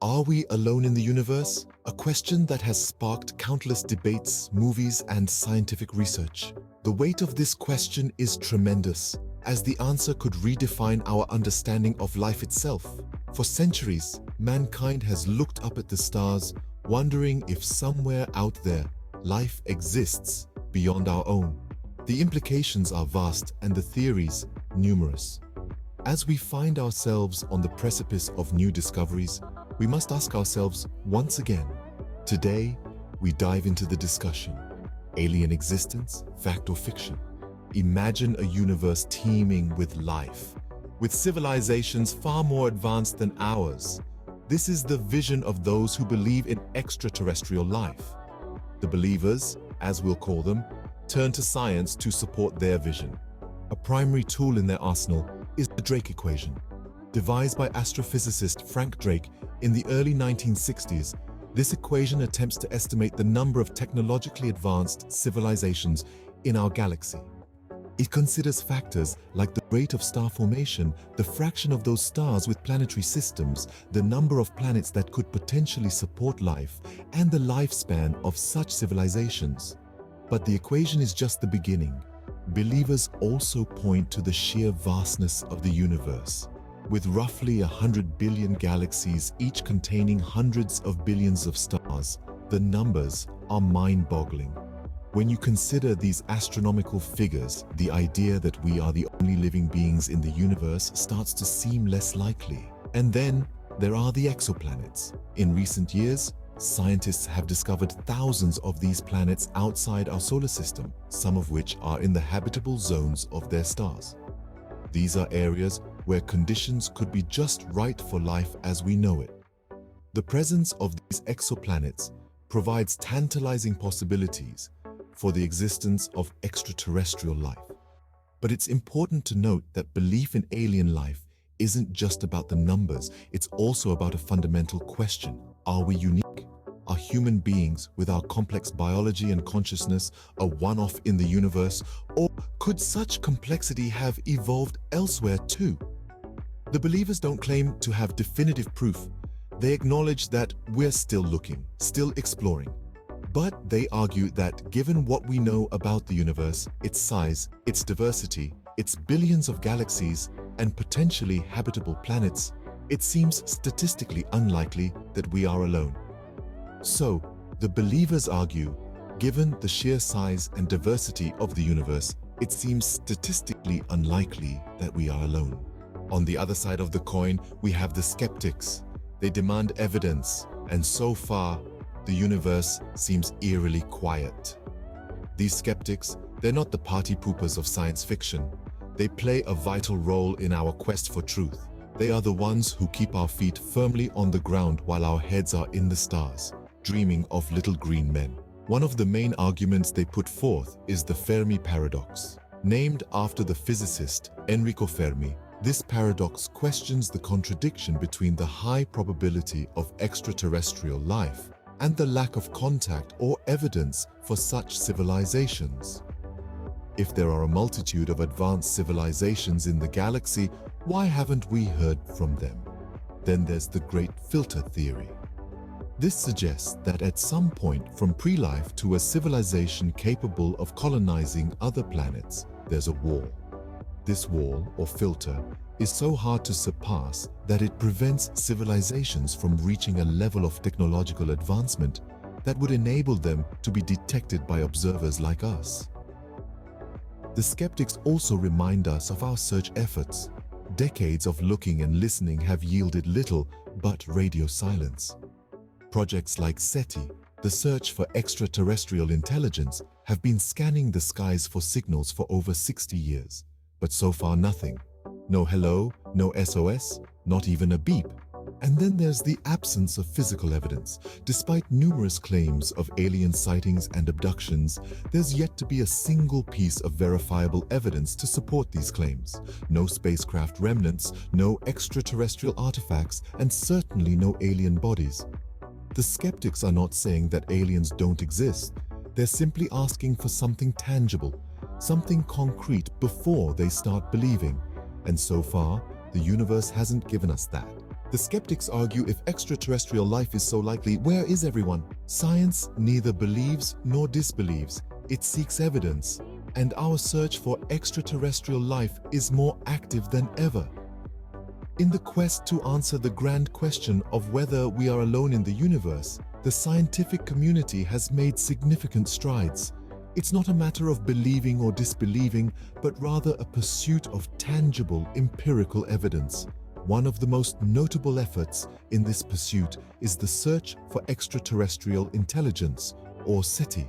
Are we alone in the universe? A question that has sparked countless debates, movies, and scientific research. The weight of this question is tremendous, as the answer could redefine our understanding of life itself. For centuries, mankind has looked up at the stars, wondering if somewhere out there, life exists beyond our own. The implications are vast and the theories numerous. As we find ourselves on the precipice of new discoveries, we must ask ourselves once again. Today, we dive into the discussion. Alien existence, fact or fiction? Imagine a universe teeming with life, with civilizations far more advanced than ours. This is the vision of those who believe in extraterrestrial life. The believers, as we'll call them, turn to science to support their vision. A primary tool in their arsenal is the Drake equation. Devised by astrophysicist Frank Drake in the early 1960s, this equation attempts to estimate the number of technologically advanced civilizations in our galaxy. It considers factors like the rate of star formation, the fraction of those stars with planetary systems, the number of planets that could potentially support life, and the lifespan of such civilizations. But the equation is just the beginning. Believers also point to the sheer vastness of the universe. With roughly 100 billion galaxies, each containing hundreds of billions of stars, the numbers are mind-boggling. When you consider these astronomical figures, the idea that we are the only living beings in the universe starts to seem less likely. And then there are the exoplanets. In recent years, scientists have discovered thousands of these planets outside our solar system, some of which are in the habitable zones of their stars. These are areas where conditions could be just right for life as we know it. The presence of these exoplanets provides tantalizing possibilities for the existence of extraterrestrial life. But it's important to note that belief in alien life isn't just about the numbers, it's also about a fundamental question. Are we unique? Are human beings with our complex biology and consciousness a one-off in the universe, or could such complexity have evolved elsewhere too? The believers don't claim to have definitive proof. They acknowledge that we're still looking, still exploring. But they argue that given what we know about the universe, its size, its diversity, its billions of galaxies, and potentially habitable planets, it seems statistically unlikely that we are alone. So, the believers argue, given the sheer size and diversity of the universe, it seems statistically unlikely that we are alone. On the other side of the coin, we have the skeptics. They demand evidence, and so far, the universe seems eerily quiet. These skeptics, they're not the party poopers of science fiction. They play a vital role in our quest for truth. They are the ones who keep our feet firmly on the ground while our heads are in the stars, dreaming of little green men. One of the main arguments they put forth is the Fermi paradox. Named after the physicist Enrico Fermi, this paradox questions the contradiction between the high probability of extraterrestrial life and the lack of contact or evidence for such civilizations. If there are a multitude of advanced civilizations in the galaxy, why haven't we heard from them? Then there's the great filter theory. This suggests that at some point from pre-life to a civilization capable of colonizing other planets, there's a wall. This wall, or filter, is so hard to surpass that it prevents civilizations from reaching a level of technological advancement that would enable them to be detected by observers like us. The skeptics also remind us of our search efforts. Decades of looking and listening have yielded little but radio silence. Projects like SETI, the search for extraterrestrial intelligence, have been scanning the skies for signals for over 60 years. But so far nothing. No hello, no SOS, not even a beep. And then there's the absence of physical evidence. Despite numerous claims of alien sightings and abductions, there's yet to be a single piece of verifiable evidence to support these claims. No spacecraft remnants, no extraterrestrial artifacts, and certainly no alien bodies. The skeptics are not saying that aliens don't exist. They're simply asking for something tangible, something concrete before they start believing. And so far, the universe hasn't given us that. The skeptics argue, if extraterrestrial life is so likely, where is everyone? Science neither believes nor disbelieves. It seeks evidence, and our search for extraterrestrial life is more active than ever. In the quest to answer the grand question of whether we are alone in the universe, the scientific community has made significant strides. It's not a matter of believing or disbelieving, but rather a pursuit of tangible, empirical evidence. One of the most notable efforts in this pursuit is the search for extraterrestrial intelligence, or SETI.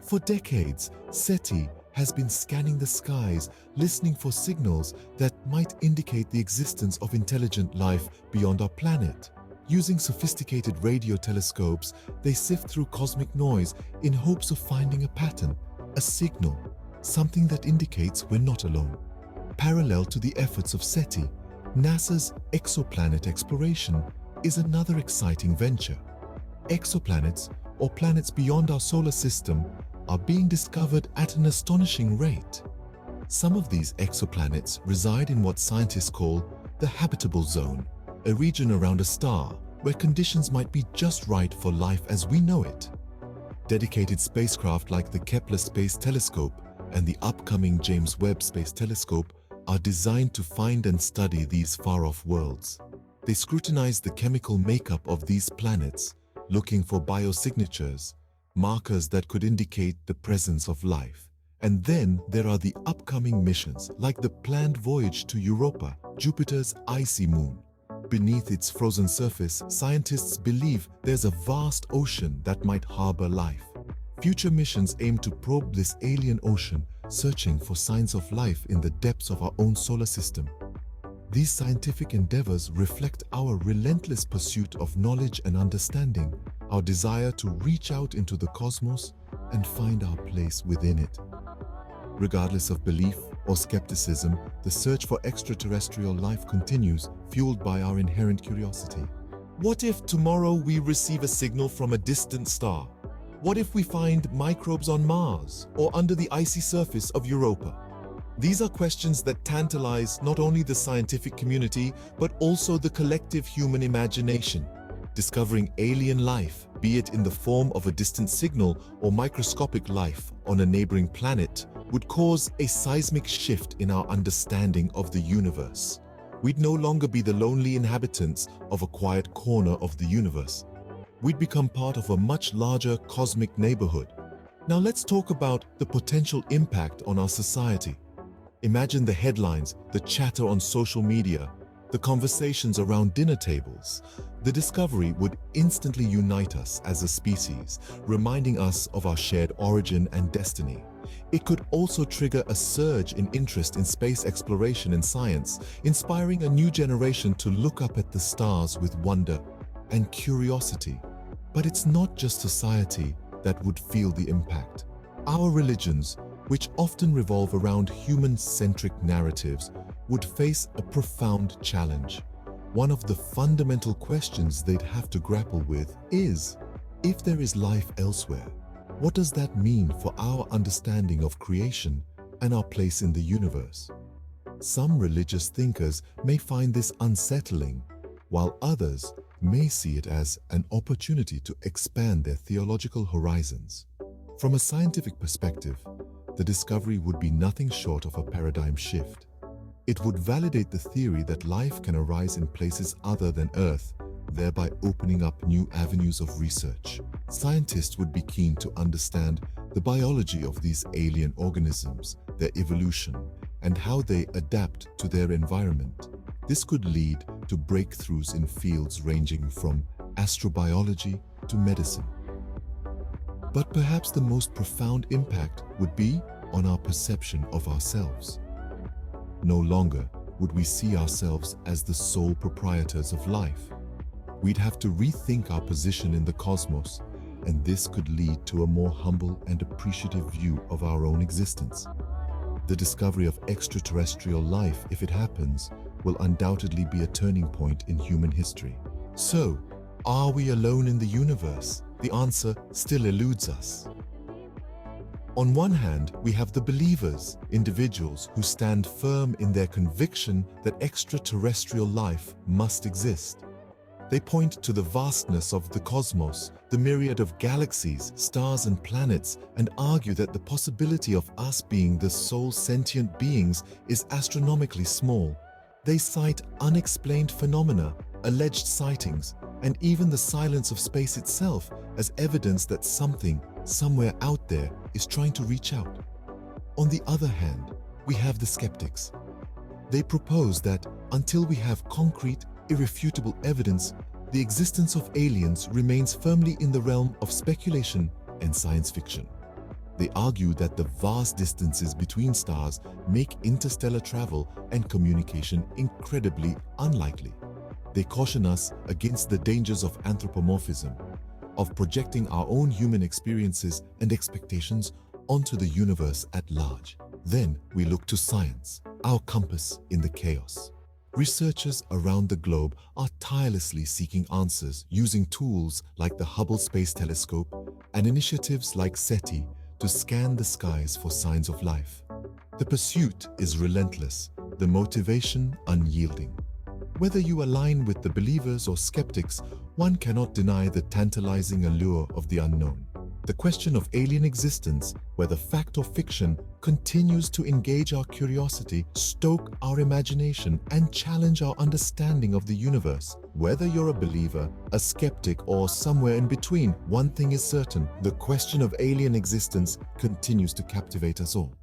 For decades, SETI has been scanning the skies, listening for signals that might indicate the existence of intelligent life beyond our planet. Using sophisticated radio telescopes, they sift through cosmic noise in hopes of finding a pattern, a signal, something that indicates we're not alone. Parallel to the efforts of SETI, NASA's exoplanet exploration is another exciting venture. Exoplanets, or planets beyond our solar system, are being discovered at an astonishing rate. Some of these exoplanets reside in what scientists call the habitable zone, a region around a star where conditions might be just right for life as we know it. Dedicated spacecraft like the Kepler Space Telescope and the upcoming James Webb Space Telescope are designed to find and study these far-off worlds. They scrutinize the chemical makeup of these planets, looking for biosignatures, markers that could indicate the presence of life. And then there are the upcoming missions, like the planned voyage to Europa, Jupiter's icy moon. Beneath its frozen surface, scientists believe there's a vast ocean that might harbor life. Future missions aim to probe this alien ocean, searching for signs of life in the depths of our own solar system. These scientific endeavors reflect our relentless pursuit of knowledge and understanding, our desire to reach out into the cosmos and find our place within it. Regardless of belief or skepticism, the search for extraterrestrial life continues, fueled by our inherent curiosity. What if tomorrow we receive a signal from a distant star? What if we find microbes on Mars or under the icy surface of Europa? These are questions that tantalize not only the scientific community, but also the collective human imagination. Discovering alien life, be it in the form of a distant signal or microscopic life on a neighboring planet, would cause a seismic shift in our understanding of the universe. We'd no longer be the lonely inhabitants of a quiet corner of the universe. We'd become part of a much larger cosmic neighborhood. Now let's talk about the potential impact on our society. Imagine the headlines, the chatter on social media, the conversations around dinner tables. The discovery would instantly unite us as a species, reminding us of our shared origin and destiny. It could also trigger a surge in interest in space exploration and science, inspiring a new generation to look up at the stars with wonder and curiosity. But it's not just society that would feel the impact. Our religions, which often revolve around human-centric narratives, would face a profound challenge. One of the fundamental questions they'd have to grapple with is, if there is life elsewhere, what does that mean for our understanding of creation and our place in the universe? Some religious thinkers may find this unsettling, while others may see it as an opportunity to expand their theological horizons. From a scientific perspective, the discovery would be nothing short of a paradigm shift. It would validate the theory that life can arise in places other than Earth, thereby opening up new avenues of research. Scientists would be keen to understand the biology of these alien organisms, their evolution, and how they adapt to their environment. This could lead to breakthroughs in fields ranging from astrobiology to medicine. But perhaps the most profound impact would be on our perception of ourselves. No longer would we see ourselves as the sole proprietors of life. We'd have to rethink our position in the cosmos, and this could lead to a more humble and appreciative view of our own existence. The discovery of extraterrestrial life, if it happens, will undoubtedly be a turning point in human history. So, are we alone in the universe? The answer still eludes us. On one hand, we have the believers, individuals who stand firm in their conviction that extraterrestrial life must exist. They point to the vastness of the cosmos, the myriad of galaxies, stars and planets, and argue that the possibility of us being the sole sentient beings is astronomically small. They cite unexplained phenomena, alleged sightings, and even the silence of space itself as evidence that something, somewhere out there, is trying to reach out. On the other hand, we have the skeptics. They propose that until we have concrete, irrefutable evidence, the existence of aliens remains firmly in the realm of speculation and science fiction. They argue that the vast distances between stars make interstellar travel and communication incredibly unlikely. They caution us against the dangers of anthropomorphism, of projecting our own human experiences and expectations onto the universe at large. Then we look to science, our compass in the chaos. Researchers around the globe are tirelessly seeking answers using tools like the Hubble Space Telescope and initiatives like SETI to scan the skies for signs of life. The pursuit is relentless, the motivation unyielding. Whether you align with the believers or skeptics, one cannot deny the tantalizing allure of the unknown. The question of alien existence, whether fact or fiction, continues to engage our curiosity, stoke our imagination, and challenge our understanding of the universe. Whether you're a believer, a skeptic, or somewhere in between, one thing is certain: the question of alien existence continues to captivate us all.